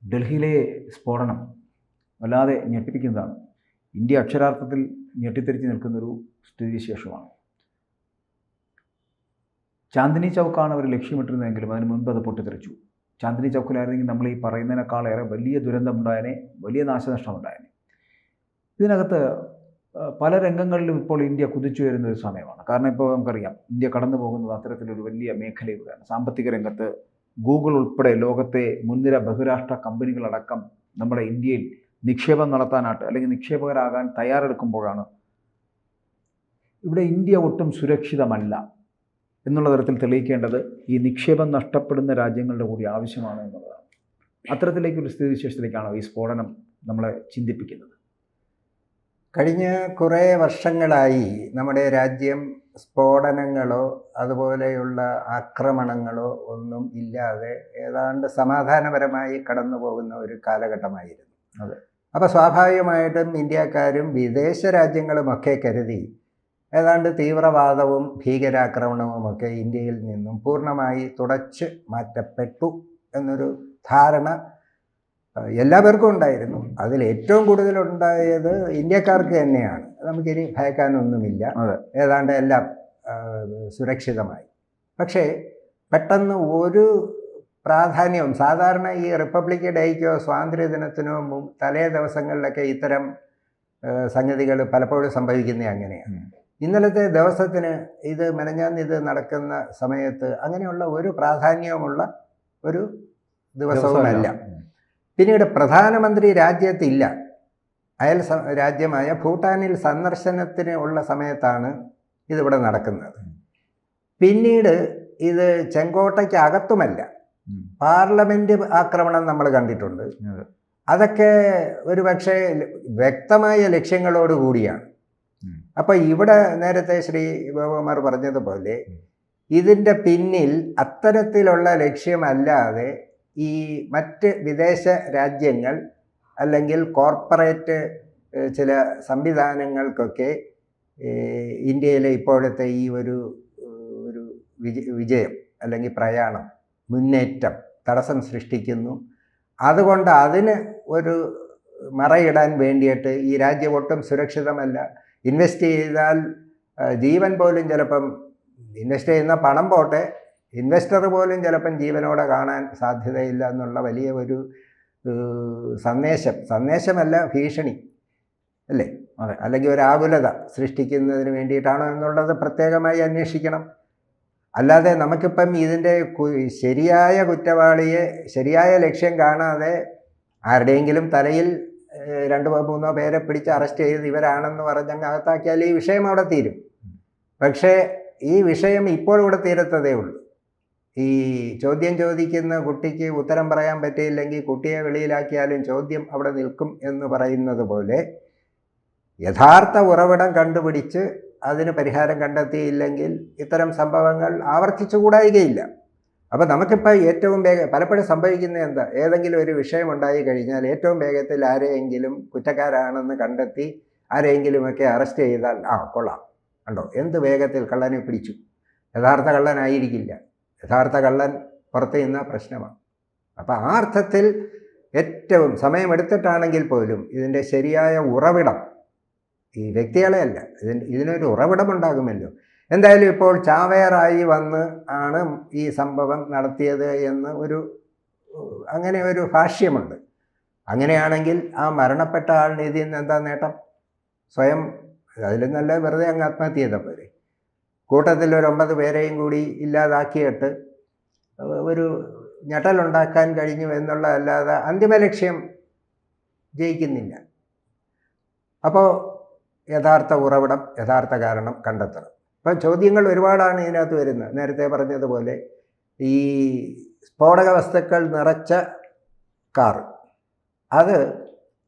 ഡൽഹിയിലെ സ്ഫോടനം വല്ലാതെ ഞെട്ടിപ്പിക്കുന്നതാണ്. ഇന്ത്യ അക്ഷരാർത്ഥത്തിൽ ഞെട്ടിത്തെറിച്ച് നിൽക്കുന്നൊരു സ്ഥിതിവിശേഷമാണ്. ചാന്ദിനി ചൗക്കാണ് അവർ ലക്ഷ്യമിട്ടിരുന്നതെങ്കിലും അതിന് മുൻപ് അത് പൊട്ടിത്തെറിച്ചു. ചാന്ദിനി ചൗക്കിലായിരുന്നെങ്കിൽ നമ്മൾ ഈ പറയുന്നതിനേക്കാളേറെ വലിയ ദുരന്തമുണ്ടായനെ, വലിയ നാശനഷ്ടമുണ്ടായനെ. ഇതിനകത്ത് പല രംഗങ്ങളിലും ഇപ്പോൾ ഇന്ത്യ കുതിച്ചു വരുന്ന ഒരു സമയമാണ്. കാരണം ഇപ്പോൾ നമുക്കറിയാം, ഇന്ത്യ കടന്നു പോകുന്നത് അത്തരത്തിലൊരു വലിയ മേഖലയിലൂടെയാണ്. സാമ്പത്തിക രംഗത്ത് ഗൂഗിൾ ഉൾപ്പെടെ ലോകത്തെ മുൻനിര ബഹുരാഷ്ട്ര കമ്പനികളടക്കം നമ്മുടെ ഇന്ത്യയിൽ നിക്ഷേപം നടത്താനായിട്ട് അല്ലെങ്കിൽ നിക്ഷേപകരാകാൻ തയ്യാറെടുക്കുമ്പോഴാണ് ഇവിടെ ഇന്ത്യ ഒട്ടും സുരക്ഷിതമല്ല എന്നുള്ള തരത്തിൽ തെളിയിക്കേണ്ടത് ഈ നിക്ഷേപം നഷ്ടപ്പെടുന്ന രാജ്യങ്ങളുടെ കൂടി ആവശ്യമാണ് എന്നുള്ളതാണ്. അത്തരത്തിലേക്കൊരു സ്ഥിതിവിശേഷത്തിലേക്കാണ് ഈ സ്ഫോടനം നമ്മളെ ചിന്തിപ്പിക്കുന്നത്. കഴിഞ്ഞ കുറേ വർഷങ്ങളായി നമ്മുടെ രാജ്യം സ്ഫോടനങ്ങളോ അതുപോലെയുള്ള ആക്രമണങ്ങളോ ഒന്നും ഇല്ലാതെ ഏതാണ്ട് സമാധാനപരമായി കടന്നു പോകുന്ന ഒരു കാലഘട്ടമായിരുന്നു. അതെ. അപ്പോൾ സ്വാഭാവികമായിട്ടും ഇന്ത്യക്കാരും വിദേശ രാജ്യങ്ങളുമൊക്കെ കരുതി ഏതാണ്ട് തീവ്രവാദവും ഭീകരാക്രമണവുമൊക്കെ ഇന്ത്യയിൽ നിന്നും പൂർണ്ണമായി തുടച്ച് മാറ്റപ്പെട്ടു എന്നൊരു ധാരണ എല്ലാവർക്കും ഉണ്ടായിരുന്നു. അതിൽ ഏറ്റവും കൂടുതലുണ്ടായത് ഇന്ത്യക്കാർക്ക് തന്നെയാണ്. നമുക്കിനി ഭയക്കാനൊന്നുമില്ല, ഏതാണ്ട് എല്ലാം സുരക്ഷിതമായി. പക്ഷേ പെട്ടെന്ന് ഒരു പ്രാധാന്യവും, സാധാരണ ഈ റിപ്പബ്ലിക് ഡേയ്ക്കോ സ്വാതന്ത്ര്യദിനത്തിനോ തലേ ദിവസങ്ങളിലൊക്കെ ഇത്തരം സംഗതികൾ പലപ്പോഴും സംഭവിക്കുന്നത് അങ്ങനെയാണ്. ഇന്നലത്തെ ദിവസത്തിന് മെനഞ്ഞാന്ന് നടക്കുന്ന സമയത്ത് അങ്ങനെയുള്ള ഒരു പ്രാധാന്യവുമുള്ള ഒരു ദിവസവുമല്ല. പിന്നീട് പ്രധാനമന്ത്രി രാജ്യത്തില്ല. അയൽ രാജ്യമായ ഭൂട്ടാനിൽ സന്ദർശനത്തിന് ഉള്ള സമയത്താണ് ഇതിവിടെ നടക്കുന്നത്. പിന്നീട് ഇത് ചെങ്കോട്ടയ്ക്ക് അകത്തുമല്ല, പാർലമെൻറ്റ് ആക്രമണം നമ്മൾ കണ്ടിട്ടുണ്ട്. അതൊക്കെ ഒരു പക്ഷേ വ്യക്തമായ ലക്ഷ്യങ്ങളോടുകൂടിയാണ്. അപ്പോൾ ഇവിടെ നേരത്തെ ശ്രീ ഗോപകുമാർ പറഞ്ഞതുപോലെ ഇതിൻ്റെ പിന്നിൽ അത്തരത്തിലുള്ള ലക്ഷ്യമല്ലാതെ ഈ മറ്റ് വിദേശ രാജ്യങ്ങൾ അല്ലെങ്കിൽ കോർപ്പറേറ്റ് ചില സംവിധാനങ്ങൾക്കൊക്കെ ഇന്ത്യയിലെ ഇപ്പോഴത്തെ ഈ ഒരു വിജയം അല്ലെങ്കിൽ പ്രയാണം, മുന്നേറ്റം തടസ്സം സൃഷ്ടിക്കുന്നു. അതുകൊണ്ട് അതിന് ഒരു മറയിടാൻ വേണ്ടിയിട്ട് ഈ രാജ്യം ഒട്ടും സുരക്ഷിതമല്ല, ഇൻവെസ്റ്റ് ചെയ്താൽ ജീവൻ പോലും ചിലപ്പം, ഇൻവെസ്റ്റ് ചെയ്യുന്ന പണം പോട്ടെ, ഇൻവെസ്റ്റർ പോലും ചിലപ്പം ജീവനോടെ കാണാൻ സാധ്യതയില്ല എന്നുള്ള വലിയ ഒരു സന്ദേശമല്ല, ഭീഷണി അല്ലേ? അതെ. അല്ലെങ്കിൽ ഒരു ആകുലത സൃഷ്ടിക്കുന്നതിന് വേണ്ടിയിട്ടാണോ എന്നുള്ളത് പ്രത്യേകമായി അന്വേഷിക്കണം. അല്ലാതെ നമുക്കിപ്പം ഇതിൻ്റെ ശരിയായ കുറ്റവാളിയെ ശരിയായ ലക്ഷ്യം കാണാതെ ആരുടെയെങ്കിലും തലയിൽ 2-3 പേരെ പിടിച്ച് അറസ്റ്റ് ചെയ്ത് ഇവരാണെന്ന് പറഞ്ഞങ്ങ് അകത്താക്കിയാൽ ഈ വിഷയം അവിടെ തീരും. പക്ഷേ ഈ വിഷയം ഇപ്പോൾ ഇവിടെ തീരത്തതേ ഉള്ളൂ. ഈ ചോദ്യം ചോദിക്കുന്ന കുട്ടിക്ക് ഉത്തരം പറയാൻ പറ്റിയില്ലെങ്കിൽ കുട്ടിയെ വെളിയിലാക്കിയാലും ചോദ്യം അവിടെ നിൽക്കും എന്ന് പറയുന്നത് പോലെ യഥാർത്ഥ ഉറവിടം കണ്ടുപിടിച്ച് അതിന് പരിഹാരം കണ്ടെത്തിയില്ലെങ്കിൽ ഇത്തരം സംഭവങ്ങൾ ആവർത്തിച്ചുകൂടായികയില്ല. അപ്പോൾ നമുക്കിപ്പോൾ ഏറ്റവും പലപ്പോഴും സംഭവിക്കുന്നത് എന്താ, ഏതെങ്കിലും ഒരു വിഷയം ഉണ്ടായി കഴിഞ്ഞാൽ ഏറ്റവും വേഗത്തിൽ ആരെയെങ്കിലും കുറ്റക്കാരാണെന്ന് കണ്ടെത്തി ആരെയെങ്കിലുമൊക്കെ അറസ്റ്റ് ചെയ്താൽ കൊള്ളാം, കണ്ടോ എന്ത് വേഗത്തിൽ കള്ളനെ പിടിച്ചു. യഥാർത്ഥ കള്ളനായിരിക്കില്ല, യഥാർത്ഥ കള്ളൻ പുറത്ത് നിന്ന പ്രശ്നമാണ്. അപ്പോൾ ആ അർത്ഥത്തിൽ ഏറ്റവും സമയമെടുത്തിട്ടാണെങ്കിൽ പോലും ഇതിൻ്റെ ശരിയായ ഉറവിടം ഈ വ്യക്തികളെയല്ല, ഇതിനൊരു ഉറവിടമുണ്ടാകുമല്ലോ. എന്തായാലും ഇപ്പോൾ ചാവേറായി വന്ന് ആണ് ഈ സംഭവം നടത്തിയത് എന്ന് അങ്ങനെ ഒരു ഭാഷ്യമുണ്ട്. അങ്ങനെയാണെങ്കിൽ ആ മരണപ്പെട്ട ആളിന് ഇതിൽ നിന്ന് എന്താ നേട്ടം? സ്വയം അതിൽ നല്ല വെറുതെ അങ്ങ് ആത്മഹത്യ ചെയ്താൽ പോരെ. കൂട്ടത്തിൽ ഒരു 9 പേരെയും കൂടി ഇല്ലാതാക്കിയിട്ട് ഒരു ഞെട്ടലുണ്ടാക്കാൻ കഴിഞ്ഞു എന്നുള്ളതല്ലാതെ അന്തിമ ലക്ഷ്യം ജയിക്കുന്നില്ല. അപ്പോൾ യഥാർത്ഥ ഉറവിടം, യഥാർത്ഥ കാരണം കണ്ടെത്തണം. അപ്പം ചോദ്യങ്ങൾ ഒരുപാടാണ് ഇതിനകത്ത് വരുന്നത്. നേരത്തെ പറഞ്ഞതുപോലെ ഈ സ്ഫോടക വസ്തുക്കൾ നിറച്ച കാർ, അത്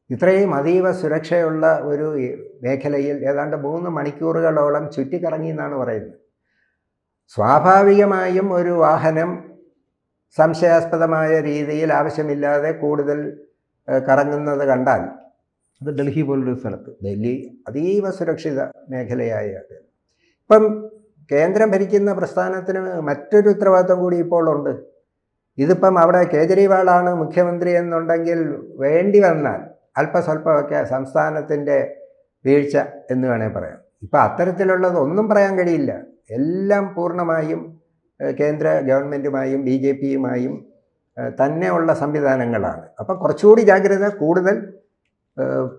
ഇത്രയും അതീവ സുരക്ഷയുള്ള ഒരു മേഖലയിൽ ഏതാണ്ട് 3 മണിക്കൂറുകളോളം ചുറ്റിക്കറങ്ങി എന്നാണ് പറയുന്നത്. സ്വാഭാവികമായും ഒരു വാഹനം സംശയാസ്പദമായ രീതിയിൽ ആവശ്യമില്ലാതെ കൂടുതൽ കറങ്ങുന്നത് കണ്ടാൽ, അത് ഡൽഹി പോലൊരു സ്ഥലത്ത്, ഡൽഹി അതീവ സുരക്ഷിത മേഖലയായ, ഇപ്പം കേന്ദ്രം ഭരിക്കുന്ന പ്രസ്ഥാനത്തിന് മറ്റൊരു ഉത്തരവാദിത്വം കൂടി ഇപ്പോൾ ഉണ്ട്. ഇതിപ്പം അവിടെ കേജ്രിവാളാണ് മുഖ്യമന്ത്രി എന്നുണ്ടെങ്കിൽ വേണ്ടി വന്നാൽ അല്പസ്വല്പമൊക്കെ സംസ്ഥാനത്തിൻ്റെ വീഴ്ച എന്ന് വേണേൽ പറയാം. ഇപ്പം അത്തരത്തിലുള്ളത് ഒന്നും പറയാൻ കഴിയില്ല. എല്ലാം പൂർണ്ണമായും കേന്ദ്ര ഗവൺമെൻറ്റുമായും BJPയുമായും തന്നെയുള്ള സംവിധാനങ്ങളാണ്. അപ്പം കുറച്ചുകൂടി ജാഗ്രത കൂടുതൽ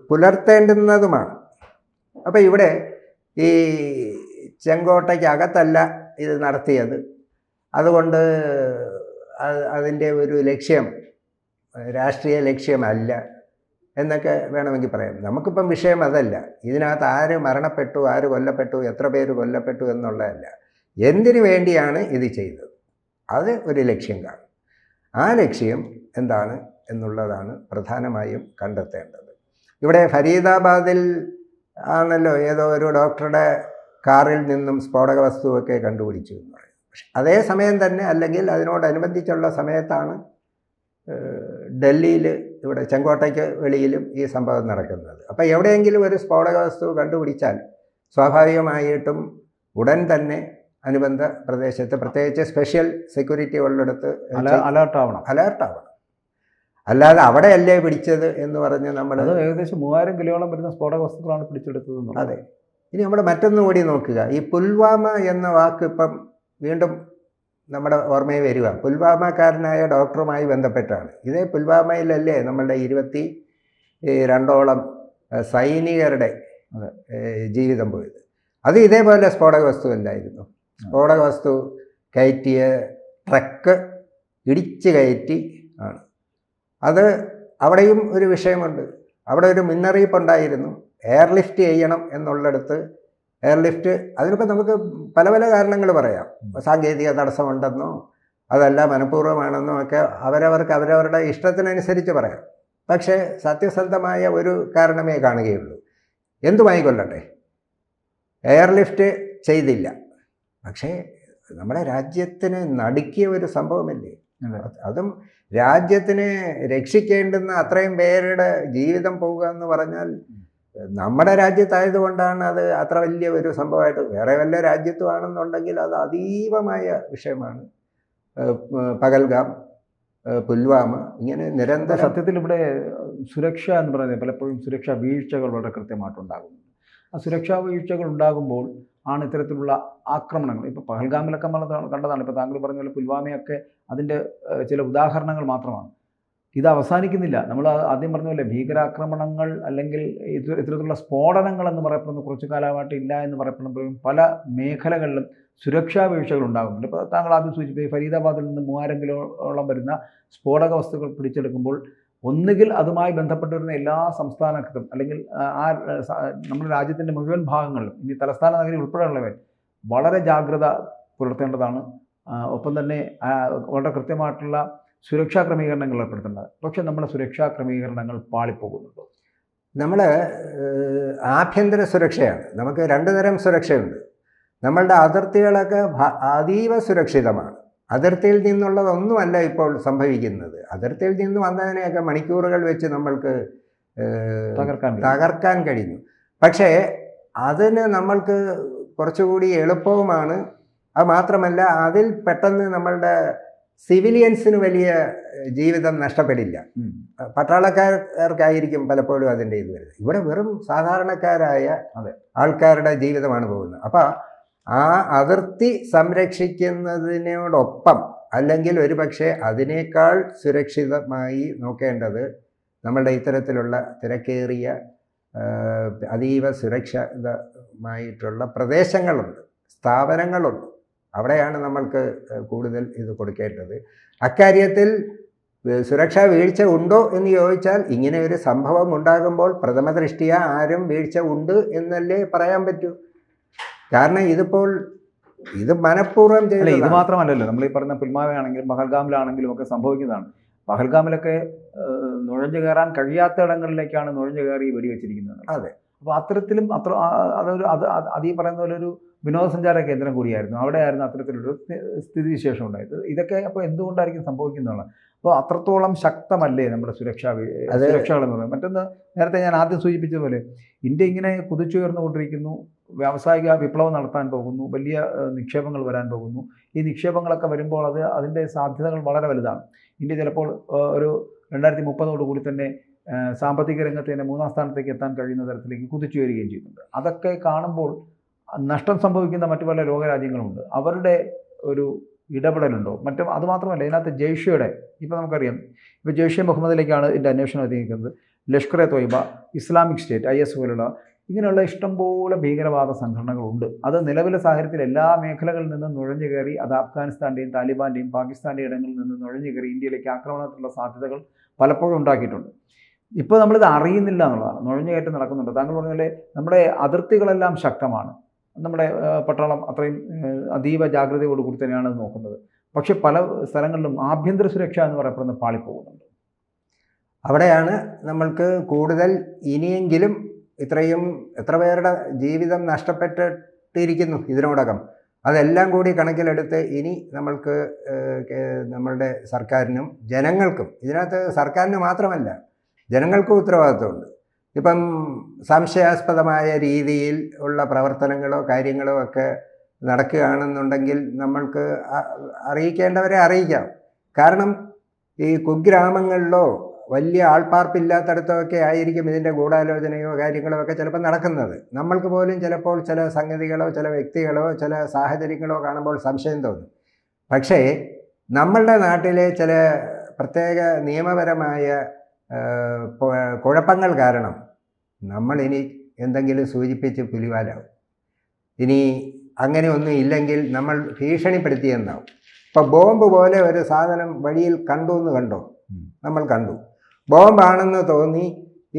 പുലർത്തേണ്ടുന്നതുമാണ്. അപ്പോൾ ഇവിടെ ഈ ചെങ്കോട്ടയ്ക്കകത്തല്ല ഇത് നടത്തിയത്, അതുകൊണ്ട് അതിൻ്റെ ഒരു ലക്ഷ്യം രാഷ്ട്രീയ ലക്ഷ്യമല്ല എന്നൊക്കെ വേണമെങ്കിൽ പറയാം. നമുക്കിപ്പം വിഷയം അതല്ല. ഇതിനകത്ത് ആര് മരണപ്പെട്ടു, ആര് കൊല്ലപ്പെട്ടു, എത്ര പേര് കൊല്ലപ്പെട്ടു എന്നുള്ളതല്ല. എന്തിനു വേണ്ടിയാണ് ഇത് ചെയ്തത്, അത് ഒരു ലക്ഷ്യം കാണും. ആ ലക്ഷ്യം എന്താണ് എന്നുള്ളതാണ് പ്രധാനമായും കണ്ടെത്തേണ്ടത്. ഇവിടെ ഫരീദാബാദിൽ ആണല്ലോ ഏതോ ഒരു ഡോക്ടറുടെ കാറിൽ നിന്നും സ്ഫോടക വസ്തുവൊക്കെ കണ്ടുപിടിച്ചു എന്ന് പറയും. പക്ഷെ അതേ സമയം തന്നെ, അല്ലെങ്കിൽ അതിനോടനുബന്ധിച്ചുള്ള സമയത്താണ് ഡൽഹിയിൽ ഇവിടെ ചെങ്കോട്ടയ്ക്ക് വെളിയിലും ഈ സംഭവം നടക്കുന്നത്. അപ്പോൾ എവിടെയെങ്കിലും ഒരു സ്ഫോടക വസ്തു കണ്ടുപിടിച്ചാൽ സ്വാഭാവികമായിട്ടും ഉടൻ തന്നെ അനുബന്ധ പ്രദേശത്ത്, പ്രത്യേകിച്ച് സ്പെഷ്യൽ സെക്യൂരിറ്റി ഉള്ളിടത്ത് അലേർട്ടാവണം. അല്ലാതെ അവിടെയല്ലേ പിടിച്ചത് എന്ന് പറഞ്ഞ് നമ്മൾ ഏകദേശം 3000 കിലോളം വരുന്ന സ്ഫോടക വസ്തുക്കളാണ് പിടിച്ചെടുത്തത്. അതെ. ഇനി നമ്മൾ മറ്റൊന്ന് കൂടി നോക്കുക. ഈ പുൽവാമ എന്ന വാക്ക് ഇപ്പം വീണ്ടും നമ്മുടെ ഓർമ്മയിൽ വരിക. പുൽവാമക്കാരനായ ഡോക്ടറുമായി ബന്ധപ്പെട്ടാണ്. ഇതേ പുൽവാമയിലല്ലേ നമ്മളുടെ 22ഓളം സൈനികരുടെ ജീവിതം പോയത്. അത് ഇതേപോലെ സ്ഫോടക വസ്തു അല്ലായിരുന്നു. സ്ഫോടക വസ്തു കയറ്റിയ ട്രക്ക് ഇടിച്ച് കയറ്റി ആണ്. അത് അവിടെയും ഒരു വിഷയമുണ്ട്. അവിടെ ഒരു മുന്നറിയിപ്പ് ഉണ്ടായിരുന്നു, എയർലിഫ്റ്റ് ചെയ്യണം എന്നുള്ളിടത്ത് എയർലിഫ്റ്റ്, അതിനിപ്പോൾ നമുക്ക് പല പല കാരണങ്ങൾ പറയാം. സാങ്കേതിക തടസ്സമുണ്ടെന്നോ അതല്ല മനഃപൂർവ്വമാണെന്നോ ഒക്കെ അവരവരുടെ ഇഷ്ടത്തിനനുസരിച്ച് പറയാം. പക്ഷേ സത്യസന്ധമായ ഒരു കാരണമേ കാണുകയുള്ളൂ. എന്തുമായിക്കൊള്ളട്ടെ, എയർലിഫ്റ്റ് ചെയ്തില്ല. പക്ഷേ നമ്മുടെ രാജ്യത്തിന് നടുക്കിയ ഒരു സംഭവമല്ലേ. അതും രാജ്യത്തിനെ രക്ഷിക്കേണ്ടുന്ന അത്രയും പേരുടെ ജീവിതം പോവുക എന്ന് പറഞ്ഞാൽ നമ്മുടെ രാജ്യത്തായതുകൊണ്ടാണ് അത് അത്ര വലിയ ഒരു സംഭവമായിട്ട്. വേറെ വല്ല രാജ്യത്തുമാണെന്നുണ്ടെങ്കിൽ അത് അതീവമായ വിഷയമാണ്. പഹൽഗാം, പുൽവാമ, ഇങ്ങനെ നിരന്തരം. സത്യത്തിൽ ഇവിടെ സുരക്ഷ എന്ന് പറയുന്നത് പലപ്പോഴും സുരക്ഷാ വീഴ്ചകൾ വളരെ കൃത്യമായിട്ടുണ്ടാകുന്നു. ആ സുരക്ഷാ വീഴ്ചകൾ ഉണ്ടാകുമ്പോൾ ആണ് ഇത്തരത്തിലുള്ള ആക്രമണങ്ങൾ. ഇപ്പോൾ പഹൽഗാമിലൊക്കെ നമ്മൾ കണ്ടതാണ്. ഇപ്പോൾ താങ്കൾ പറഞ്ഞ പോലെ പുൽവാമയൊക്കെ അതിൻ്റെ ചില ഉദാഹരണങ്ങൾ മാത്രമാണ്. ഇത് അവസാനിക്കുന്നില്ല. നമ്മൾ ആദ്യം പറഞ്ഞ പോലെ ഭീകരാക്രമണങ്ങൾ അല്ലെങ്കിൽ ഇത്തരത്തിലുള്ള സ്ഫോടനങ്ങൾ എന്ന് പറയപ്പെടുന്ന കുറച്ചു കാലമായിട്ട് ഇല്ല എന്ന് പറയപ്പെടുമ്പോഴും പല മേഖലകളിലും സുരക്ഷാ വീഴ്ചകൾ ഉണ്ടാകുന്നുണ്ട്. ഇപ്പോൾ താങ്കൾ ആദ്യം സൂചിപ്പിച്ച ഫരീദാബാദിൽ നിന്ന് 3000 കിലോളം വരുന്ന സ്ഫോടക വസ്തുക്കൾ പിടിച്ചെടുക്കുമ്പോൾ ഒന്നുകിൽ അതുമായി ബന്ധപ്പെട്ട് വരുന്ന എല്ലാ സംസ്ഥാനത്തും അല്ലെങ്കിൽ നമ്മുടെ രാജ്യത്തിൻ്റെ മുഴുവൻ ഭാഗങ്ങളിലും, ഇനി തലസ്ഥാന നഗരി ഉൾപ്പെടെയുള്ളവർ വളരെ ജാഗ്രത പുലർത്തേണ്ടതാണ്. ഒപ്പം തന്നെ വളരെ കൃത്യമായിട്ടുള്ള സുരക്ഷാ ക്രമീകരണങ്ങൾ ഏർപ്പെടുത്തേണ്ടത്. പക്ഷേ നമ്മുടെ സുരക്ഷാ ക്രമീകരണങ്ങൾ പാളിപ്പോകുന്നുണ്ടോ? നമ്മൾ ആഭ്യന്തര സുരക്ഷയാണ്. നമുക്ക് 2 തരം സുരക്ഷയുണ്ട്. നമ്മളുടെ അതിർത്തികളൊക്കെ അതീവ സുരക്ഷിതമാണ്. അതിർത്തിയിൽ നിന്നുള്ളതൊന്നുമല്ല ഇപ്പോൾ സംഭവിക്കുന്നത്. അതിർത്തിയിൽ നിന്ന് വന്നതിനെയൊക്കെ മണിക്കൂറുകൾ വെച്ച് നമ്മൾക്ക് തകർക്കാൻ കഴിഞ്ഞു. പക്ഷേ അതിന് നമ്മൾക്ക് കുറച്ചുകൂടി എളുപ്പവുമാണ്. അത് മാത്രമല്ല, അതിൽ പെട്ടെന്ന് നമ്മളുടെ സിവിലിയൻസിന് വലിയ ജീവിതം നഷ്ടപ്പെടില്ല. പട്ടാളക്കാർക്കായിരിക്കും പലപ്പോഴും അതിൻ്റെ ഇത് വരുന്നത്. ഇവിടെ വെറും സാധാരണക്കാരായ ആൾക്കാരുടെ ജീവിതമാണ് പോകുന്നത്. അപ്പോൾ ആ അതിർത്തി സംരക്ഷിക്കുന്നതിനോടൊപ്പം, അല്ലെങ്കിൽ ഒരുപക്ഷെ അതിനേക്കാൾ സുരക്ഷിതമായി നോക്കേണ്ടത് നമ്മളുടെ ഇത്തരത്തിലുള്ള തിരക്കേറിയ അതീവ സുരക്ഷിതമായിട്ടുള്ള പ്രദേശങ്ങളുണ്ട്, സ്ഥാപനങ്ങളുണ്ട്. അവിടെയാണ് നമ്മൾക്ക് കൂടുതൽ ഇത് കൊടുക്കേണ്ടത്. അക്കാര്യത്തിൽ സുരക്ഷാ വീഴ്ച ഉണ്ടോ എന്ന് ചോദിച്ചാൽ, ഇങ്ങനെ ഒരു സംഭവം ഉണ്ടാകുമ്പോൾ പ്രഥമ ദൃഷ്ടിയ ആരും വീഴ്ച ഉണ്ട് എന്നല്ലേ പറയാൻ പറ്റൂ. കാരണം ഇതിപ്പോൾ ഇത് മനഃപൂർവ്വം ചെയ്യില്ല. ഇത് മാത്രമല്ലല്ലോ, നമ്മൾ ഈ പറഞ്ഞ പുൽവാമയാണെങ്കിലും പഹൽഗാമിലാണെങ്കിലും ഒക്കെ സംഭവിക്കുന്നതാണ്. പഹൽഗാമിലൊക്കെ നുഴഞ്ഞു കയറാൻ കഴിയാത്ത ഇടങ്ങളിലേക്കാണ് നുഴഞ്ഞു കയറി വെടിവെച്ചിരിക്കുന്നത്. അതെ. അപ്പോൾ അത്തരത്തിലും അതൊരു അത് ഈ പറയുന്ന പോലെ ഒരു വിനോദസഞ്ചാര കേന്ദ്രം കൂടിയായിരുന്നു. അവിടെയായിരുന്നു അത്തരത്തിലൊരു സ്ഥിതിവിശേഷം ഉണ്ടായത്. ഇതൊക്കെ അപ്പോൾ എന്തുകൊണ്ടായിരിക്കും സംഭവിക്കുന്നതാണ്? അപ്പോൾ അത്രത്തോളം ശക്തമല്ലേ നമ്മുടെ സുരക്ഷകളെന്ന് പറയുന്നത്? മറ്റൊന്ന്, നേരത്തെ ഞാൻ ആദ്യം സൂചിപ്പിച്ചതുപോലെ ഇന്ത്യ ഇങ്ങനെ കുതിച്ചുയർന്നുകൊണ്ടിരിക്കുന്നു, വ്യാവസായിക വിപ്ലവം നടത്താൻ പോകുന്നു, വലിയ നിക്ഷേപങ്ങൾ വരാൻ പോകുന്നു. ഈ നിക്ഷേപങ്ങളൊക്കെ വരുമ്പോൾ അതിൻ്റെ സാധ്യതകൾ വളരെ വലുതാണ്. ഇന്ത്യ ചിലപ്പോൾ ഒരു 2030 കൂടി തന്നെ സാമ്പത്തിക രംഗത്ത് തന്നെ 3-ാം സ്ഥാനത്തേക്ക് എത്താൻ കഴിയുന്ന തരത്തിലേക്ക് കുതിച്ചുയരുകയും ചെയ്യുന്നുണ്ട്. അതൊക്കെ കാണുമ്പോൾ നഷ്ടം സംഭവിക്കുന്ന മറ്റു പല ലോകരാജ്യങ്ങളുമുണ്ട്. അവരുടെ ഒരു ഇടപെടലുണ്ടോ? അതുമാത്രമല്ല, ഇതിനകത്ത് ജെയ്ഷയുടെ ഇപ്പോൾ നമുക്കറിയാം, ഇപ്പോൾ ജെയ്ഷെ മുഹമ്മദിലേക്കാണ് ഇതിൻ്റെ അന്വേഷണം എത്തിയിരിക്കുന്നത്. Lashkar A Taiba, Islamic state, IS പോലുള്ള ഇങ്ങനെയുള്ള ഇഷ്ടംപോലെ ഭീകരവാദ സംഘടനകളുണ്ട്. അത് നിലവിലെ സാഹചര്യത്തിൽ എല്ലാ മേഖലകളിൽ നിന്നും നുഴഞ്ഞു കയറി, അത് അഫ്ഗാനിസ്ഥാൻ്റെയും താലിബാൻ്റെയും പാകിസ്ഥാൻ്റെയും ഇടങ്ങളിൽ നിന്ന് നുഴഞ്ഞു കയറി ഇന്ത്യയിലേക്ക് ആക്രമണത്തിനുള്ള സാധ്യതകൾ പലപ്പോഴും ഉണ്ടാക്കിയിട്ടുണ്ട്. ഇപ്പോൾ നമ്മളിത് അറിയുന്നില്ല എന്നുള്ളതാണ്. നുഴഞ്ഞുകയറ്റം നടക്കുന്നുണ്ട്. താങ്കൾ പറഞ്ഞ പോലെ നമ്മുടെ അതിർത്തികളെല്ലാം ശക്തമാണ്. നമ്മുടെ പട്ടാളം അത്രയും അതീവ ജാഗ്രതയോടുകൂടി തന്നെയാണ് നോക്കുന്നത്. പക്ഷെ പല സ്ഥലങ്ങളിലും ആഭ്യന്തര സുരക്ഷ എന്ന് പറയപ്പെടുന്ന പാളിപ്പോകുന്നുണ്ട്. അവിടെയാണ് നമ്മൾക്ക് കൂടുതൽ ഇനിയെങ്കിലും എത്ര പേരുടെ ജീവിതം നഷ്ടപ്പെട്ടിരിക്കുന്നു ഇതിനോടകം, അതെല്ലാം കൂടി കണക്കിലെടുത്ത് ഇനി നമ്മൾക്ക് നമ്മളുടെ സർക്കാരിനും ജനങ്ങൾക്കും, ഇതിനകത്ത് സർക്കാരിന് മാത്രമല്ല ജനങ്ങൾക്കും ഉത്തരവാദിത്വമുണ്ട്. ഇപ്പം സംശയാസ്പദമായ രീതിയിൽ ഉള്ള പ്രവർത്തനങ്ങളോ കാര്യങ്ങളോ ഒക്കെ നടക്കുകയാണെന്നുണ്ടെങ്കിൽ നമ്മൾക്ക് അറിയിക്കേണ്ടവരെ അറിയിക്കാം. കാരണം ഈ കുഗ്രാമങ്ങളിലോ വലിയ ആൾപ്പാർപ്പില്ലാത്തടത്തോ ഒക്കെ ആയിരിക്കും ഇതിൻ്റെ ഗൂഢാലോചനയോ കാര്യങ്ങളോ ഒക്കെ ചിലപ്പോൾ നടക്കുന്നത്. നമ്മൾക്ക് പോലും ചിലപ്പോൾ ചില സംഗതികളോ ചില വ്യക്തികളോ ചില സാഹചര്യങ്ങളോ കാണുമ്പോൾ സംശയം തോന്നും. പക്ഷേ നമ്മളുടെ നാട്ടിലെ ചില പ്രത്യേക നിയമപരമായ കുഴപ്പങ്ങൾ കാരണം നമ്മളിനി എന്തെങ്കിലും സൂചിപ്പിച്ച് പുലിവാലാവും. ഇനി അങ്ങനെ ഒന്നും ഇല്ലെങ്കിൽ നമ്മൾ ഭീഷണിപ്പെടുത്തിയെന്നാവും. ഇപ്പോൾ ബോംബ് പോലെ ഒരു സാധനം വഴിയിൽ കണ്ടോ, നമ്മൾ കണ്ടു, ബോംബാണെന്ന് തോന്നി,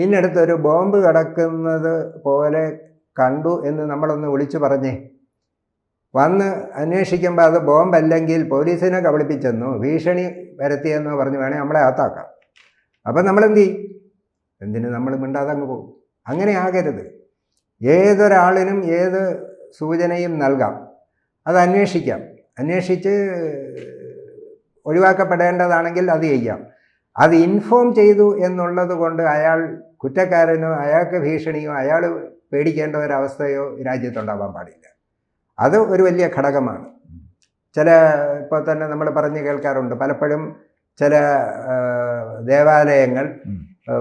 ഇന്നടുത്തൊരു ബോംബ് കിടക്കുന്നത് പോലെ കണ്ടു എന്ന് നമ്മളൊന്ന് വിളിച്ചു പറഞ്ഞേ. വന്ന് അന്വേഷിക്കുമ്പോൾ അത് ബോംബല്ലെങ്കിൽ പോലീസിനെ കബളിപ്പിച്ചെന്നോ ഭീഷണി വരുത്തിയെന്നോ പറഞ്ഞ് വേണേൽ നമ്മളെ അകത്താക്കാം. അപ്പം നമ്മളെന്ത് ചെയ്യും? എന്തിന് നമ്മൾ മിണ്ടാതെ അങ്ങ് പോകും? അങ്ങനെ ആകരുത്. ഏതൊരാളിനും ഏത് സൂചനയും നൽകാം, അത് അന്വേഷിക്കാം. അന്വേഷിച്ച് ഒഴിവാക്കപ്പെടേണ്ടതാണെങ്കിൽ അത് ചെയ്യാം. അത് ഇൻഫോം ചെയ്തു എന്നുള്ളത് കൊണ്ട് അയാൾ കുറ്റക്കാരനോ അയാൾക്ക് ഭീഷണിയോ അയാൾ പേടിക്കേണ്ട ഒരവസ്ഥയോ രാജ്യത്തുണ്ടാവാൻ പാടില്ല. അത് ഒരു വലിയ ഘടകമാണ്. ഇപ്പോൾ തന്നെ നമ്മൾ പറഞ്ഞ് കേൾക്കാറുണ്ട്, പലപ്പോഴും ചില ദേവാലയങ്ങൾ,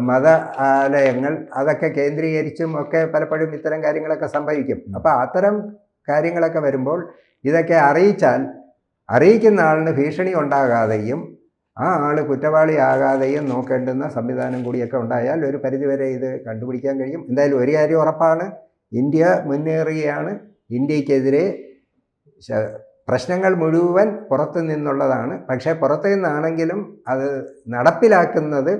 മത ആലയങ്ങൾ അതൊക്കെ കേന്ദ്രീകരിച്ചും ഒക്കെ പലപ്പോഴും ഇത്തരം കാര്യങ്ങളൊക്കെ സംഭവിക്കും. അപ്പോൾ അത്തരം കാര്യങ്ങളൊക്കെ വരുമ്പോൾ ഇതൊക്കെ അറിയിച്ചാൽ അറിയിക്കുന്ന ആളിന് ഭീഷണി ഉണ്ടാകാതെയും ആ ആൾ കുറ്റവാളിയാകാതെയും നോക്കേണ്ടുന്ന സംവിധാനം കൂടിയൊക്കെ ഉണ്ടായാൽ ഒരു പരിധിവരെ ഇത് കണ്ടുപിടിക്കാൻ കഴിയും. എന്തായാലും ഒരു കാര്യം ഉറപ്പാണ്, ഇന്ത്യ മുന്നേറുകയാണ്. ഇന്ത്യക്കെതിരെ പ്രശ്നങ്ങൾ മുഴുവൻ പുറത്തു നിന്നുള്ളതാണ്. പക്ഷേ പുറത്തു നിന്നാണെങ്കിലും അത് നടപ്പിലാക്കുന്നത്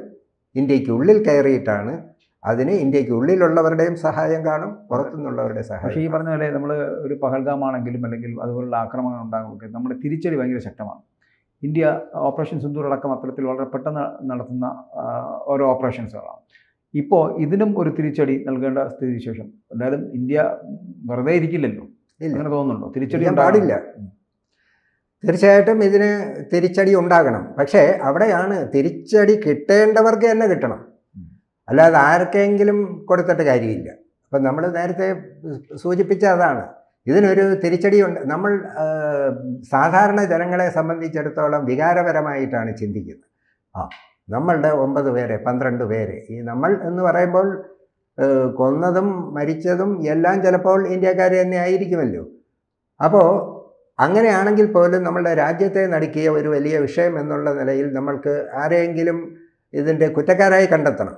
ഇന്ത്യക്കുള്ളിൽ കയറിയിട്ടാണ്. അതിന് ഇന്ത്യക്കുള്ളിലുള്ളവരുടെയും സഹായം കാണും, പുറത്തുനിന്നുള്ളവരുടെ സഹായം. പക്ഷേ ഈ പറഞ്ഞ പോലെ നമ്മൾ ഒരു പഹൽഗാമാണെങ്കിലും അല്ലെങ്കിൽ അതുപോലുള്ള ആക്രമണങ്ങൾ ഉണ്ടാകുമൊക്കെ നമ്മുടെ തിരിച്ചടി ഭയങ്കര ശക്തമാണ്. ഇന്ത്യ ഓപ്പറേഷൻ സിന്ദൂർ അടക്കം അത്തരത്തിൽ വളരെ പെട്ടെന്ന് നടത്തുന്ന ഓരോ ഓപ്പറേഷൻസുകളാണ്. ഇപ്പോൾ ഇതിനും ഒരു തിരിച്ചടി നൽകേണ്ട സ്ഥിതിവിശേഷം. എന്തായാലും ഇന്ത്യ വെറുതെ ഇരിക്കില്ലല്ലോ, അങ്ങനെ തോന്നുന്നുണ്ടോ? തിരിച്ചടി പാടില്ല. തീർച്ചയായിട്ടും ഇതിന് തിരിച്ചടി ഉണ്ടാകണം. പക്ഷേ അവിടെയാണ് തിരിച്ചടി കിട്ടേണ്ടവർക്ക് തന്നെ കിട്ടണം, അല്ലാതെ ആർക്കെങ്കിലും കൊടുത്തിട്ട് കാര്യമില്ല. അപ്പം നമ്മൾ നേരത്തെ സൂചിപ്പിച്ച അതാണ്, ഇതിനൊരു തിരിച്ചടി ഉണ്ട്. നമ്മൾ സാധാരണ ജനങ്ങളെ സംബന്ധിച്ചിടത്തോളം വികാരപരമായിട്ടാണ് ചിന്തിക്കുന്നത്. നമ്മളുടെ 9 പേരെ 12 പേരെ, ഈ നമ്മൾ എന്ന് പറയുമ്പോൾ കൊന്നതും മരിച്ചതും എല്ലാം ചിലപ്പോൾ ഇന്ത്യക്കാർ തന്നെ ആയിരിക്കുമല്ലോ. അപ്പോൾ അങ്ങനെയാണെങ്കിൽ പോലും നമ്മളുടെ രാജ്യത്തെ നടുക്കിയ ഒരു വലിയ വിഷയം എന്നുള്ള നിലയിൽ നമ്മൾക്ക് ആരെയെങ്കിലും ഇതിൻ്റെ കുറ്റക്കാരായി കണ്ടെത്തണം.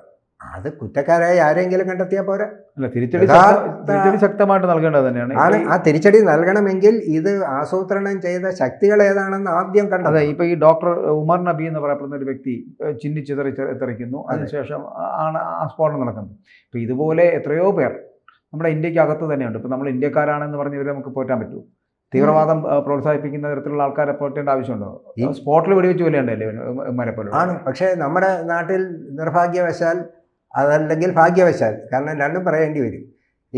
അത് കുറ്റക്കാരായി ആരെങ്കിലും കണ്ടെത്തിയാൽ പോരാ. അല്ല, തിരിച്ചടി ശക്തമായിട്ട് നൽകേണ്ടത് തന്നെയാണ്. ആ തിരിച്ചടി നൽകണമെങ്കിൽ ഇത് ആസൂത്രണം ചെയ്ത ശക്തികൾ ഏതാണെന്ന് ആദ്യം കണ്ടത്. അതെ, ഇപ്പോൾ ഈ ഡോക്ടർ ഉമർ നബി എന്ന് പറയപ്പെടുന്ന ഒരു വ്യക്തി ചിഹ്നിച്ചിതറിക്കുന്നു. അതിനുശേഷം ആണ് ആ സ്ഫോടനം നടക്കുന്നത്. ഇപ്പോൾ ഇതുപോലെ എത്രയോ പേർ നമ്മുടെ ഇന്ത്യക്ക് അകത്ത് തന്നെയുണ്ട്. ഇപ്പോൾ നമ്മൾ ഇന്ത്യക്കാരാണെന്ന് പറഞ്ഞ് ഇവരെ നമുക്ക് പോറ്റാൻ പറ്റുമോ? തീവ്രവാദം പ്രോത്സാഹിപ്പിക്കുന്ന തരത്തിലുള്ള ആൾക്കാരെ പോറ്റേണ്ട ആവശ്യമുണ്ടോ? സ്പോട്ടിൽ വെടിവെച്ച് കൊല്ലേണ്ടല്ലേ ഇവന്മാരെ പോലെ ആണ്. പക്ഷേ നമ്മുടെ നാട്ടിൽ നിർഭാഗ്യവശാൽ, അതല്ലെങ്കിൽ ഭാഗ്യവശാൽ, കാരണം രണ്ടും പറയേണ്ടി വരും,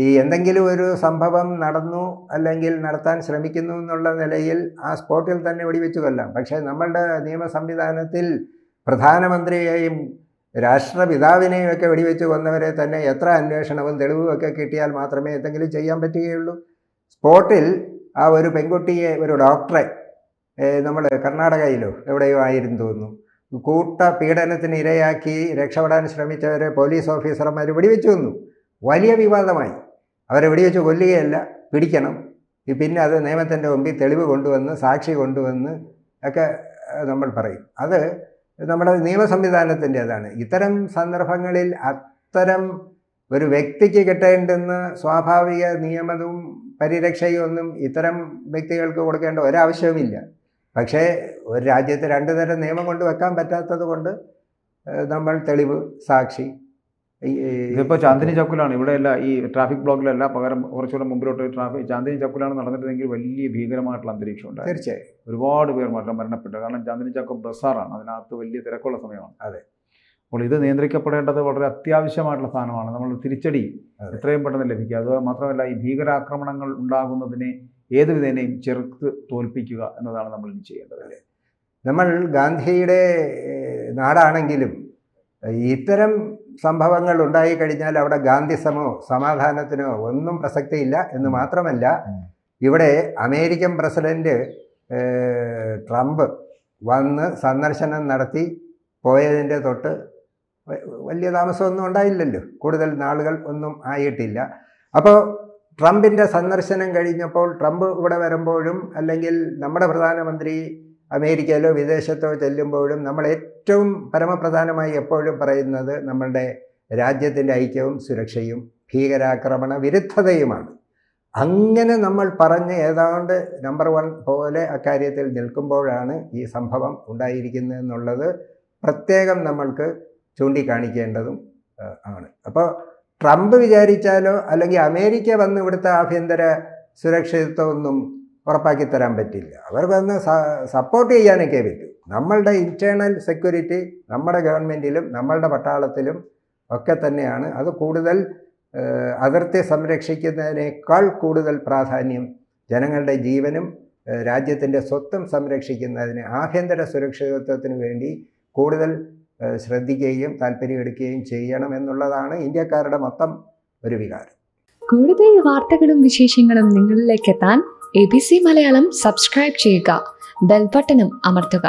ഈ എന്തെങ്കിലും ഒരു സംഭവം നടന്നു അല്ലെങ്കിൽ നടത്താൻ ശ്രമിക്കുന്നു എന്നുള്ള നിലയിൽ ആ സ്പോട്ടിൽ തന്നെ വെടിവെച്ച് കൊല്ലാം. പക്ഷേ നമ്മളുടെ നിയമ സംവിധാനത്തിൽ പ്രധാനമന്ത്രിയെയും രാഷ്ട്രപിതാവിനെയും ഒക്കെ വെടിവെച്ച് കൊന്നവരെ തന്നെ എത്ര അന്വേഷണവും തെളിവും ഒക്കെ കിട്ടിയാൽ മാത്രമേ എന്തെങ്കിലും ചെയ്യാൻ പറ്റുകയുള്ളൂ. സ്പോട്ടിൽ ആ ഒരു പെൺകുട്ടിയെ, ഒരു ഡോക്ടറെ, നമ്മൾ കർണാടകയിലോ എവിടെയോ ആയിരുന്നു തോന്നുന്നു, കൂട്ട പീഡനത്തിന് ഇരയാക്കി രക്ഷപ്പെടാൻ ശ്രമിച്ചവരെ പോലീസ് ഓഫീസർമാർ വെടിവെച്ച് കൊന്നു. വലിയ വിവാദമായി. അവരെ വെടിവെച്ച് കൊല്ലുകയല്ല, പിടിക്കണം, പിന്നെ അത് നിയമത്തിൻ്റെ മുമ്പിൽ തെളിവ് കൊണ്ടുവന്ന് സാക്ഷി കൊണ്ടുവന്ന് ഒക്കെ നമ്മൾ പറയും. അത് നമ്മുടെ നിയമ സംവിധാനത്തിൻ്റേതാണ്. ഇത്തരം സന്ദർഭങ്ങളിൽ അത്തരം ഒരു വ്യക്തിക്ക് കിട്ടേണ്ടുന്ന സ്വാഭാവിക നിയമവും പരിരക്ഷയും ഒന്നും ഇത്തരം വ്യക്തികൾക്ക് കൊടുക്കേണ്ട ഒരാവശ്യവുമില്ല. പക്ഷേ ഒരു രാജ്യത്ത് രണ്ട് തരം നിയമം കൊണ്ട് വെക്കാൻ പറ്റാത്തത് കൊണ്ട് നമ്മൾ തെളിവ്, സാക്ഷി. ഇതിപ്പോൾ ചാന്ദിനി ചൗക്കിലാണ്, ഇവിടെയല്ല, ഈ ട്രാഫിക് ബ്ലോക്കിലല്ല, പകരം കുറച്ചുകൂടെ മുമ്പിലോട്ട് ചാന്ദിനി ചൗക്കിലാണ് നടന്നിരുന്നെങ്കിൽ വലിയ ഭീകരമായിട്ടുള്ള അന്തരീക്ഷം ഉണ്ടായി. തീർച്ചയായും ഒരുപാട് പേർ മരണപ്പെട്ടു. കാരണം ചാന്ദിനി ചൗക്ക് ബസാറാണ്, അതിനകത്ത് വലിയ തിരക്കുള്ള സമയമാണ്. അതെ. അപ്പോൾ ഇത് നിയന്ത്രിക്കപ്പെടേണ്ടത് വളരെ അത്യാവശ്യമായിട്ടുള്ള സാധനമാണ്. നമ്മൾ തിരിച്ചടി എത്രയും പെട്ടെന്ന് ലഭിക്കുക. അത് മാത്രമല്ല, ഈ ഭീകരാക്രമണങ്ങൾ ഉണ്ടാകുന്നതിനെ ഏത് വിധേനയും ചെറുത്ത് തോൽപ്പിക്കുക എന്നതാണ് നമ്മൾ ഇനി ചെയ്യേണ്ടത്. നമ്മൾ ഗാന്ധിയുടെ നാടാണെങ്കിലും ഇത്തരം സംഭവങ്ങൾ ഉണ്ടായിക്കഴിഞ്ഞാൽ അവിടെ ഗാന്ധിസമോ സമാധാനത്തിനോ ഒന്നും പ്രസക്തിയില്ല എന്ന് മാത്രമല്ല, ഇവിടെ അമേരിക്കൻ പ്രസിഡന്റ് ട്രംപ് വന്ന് സന്ദർശനം നടത്തി പോയതിൻ്റെ തൊട്ട് വലിയ താമസമൊന്നും ഉണ്ടായില്ലല്ലോ, കൂടുതൽ നാളുകൾ ഒന്നും ആയിട്ടില്ല. അപ്പോൾ ട്രംപിൻ്റെ സന്ദർശനം കഴിഞ്ഞപ്പോൾ ട്രംപ് ഇവിടെ വരുമ്പോഴും അല്ലെങ്കിൽ നമ്മുടെ പ്രധാനമന്ത്രി അമേരിക്കയിലോ വിദേശത്തോ ചെല്ലുമ്പോഴും നമ്മൾ ഏറ്റവും പരമപ്രധാനമായി എപ്പോഴും പറയുന്നത് നമ്മളുടെ രാജ്യത്തിൻ്റെ ഐക്യവും സുരക്ഷയും ഭീകരാക്രമണ വിരുദ്ധതയുമാണ്. അങ്ങനെ നമ്മൾ പറഞ്ഞ് ഏതാണ്ട് നമ്പർ 1 പോലെ അക്കാര്യത്തിൽ നിൽക്കുമ്പോഴാണ് ഈ സംഭവം ഉണ്ടായിരിക്കുന്നതെന്നുള്ളത് പ്രത്യേകം നമ്മൾക്ക് ചൂണ്ടിക്കാണിക്കേണ്ടതും ആണ്. അപ്പോൾ ട്രംപ് വിചാരിച്ചാലോ അല്ലെങ്കിൽ അമേരിക്ക വന്ന് ഇവിടുത്തെ ആഭ്യന്തര സുരക്ഷിതത്വമൊന്നും ഉറപ്പാക്കി തരാൻ പറ്റില്ല. അവർ വന്ന് സപ്പോർട്ട് ചെയ്യാനൊക്കെ പറ്റൂ. നമ്മളുടെ ഇൻറ്റേർണൽ സെക്യൂരിറ്റി നമ്മുടെ ഗവൺമെൻറ്റിലും നമ്മളുടെ പട്ടാളത്തിലും ഒക്കെ തന്നെയാണ്. അത് കൂടുതൽ അതിർത്തി സംരക്ഷിക്കുന്നതിനേക്കാൾ കൂടുതൽ പ്രാധാന്യം ജനങ്ങളുടെ ജീവനും രാജ്യത്തിൻ്റെ സ്വത്തും സംരക്ഷിക്കുന്നതിന്, ആഭ്യന്തര സുരക്ഷിതത്വത്തിന് വേണ്ടി കൂടുതൽ ശ്രദ്ധിക്കുകയും താല്പര്യമെടുക്കുകയും ചെയ്യണം എന്നുള്ളതാണ് ഇന്ത്യക്കാരുടെ മൊത്തം ഒരു വികാരം. കൂടുതൽ വാർത്തകളും വിശേഷങ്ങളും നിങ്ങളിലേക്ക് എത്താൻ ABC മലയാളം സബ്സ്ക്രൈബ് ചെയ്യുക, ബെൽ ബട്ടണും അമർത്തുക.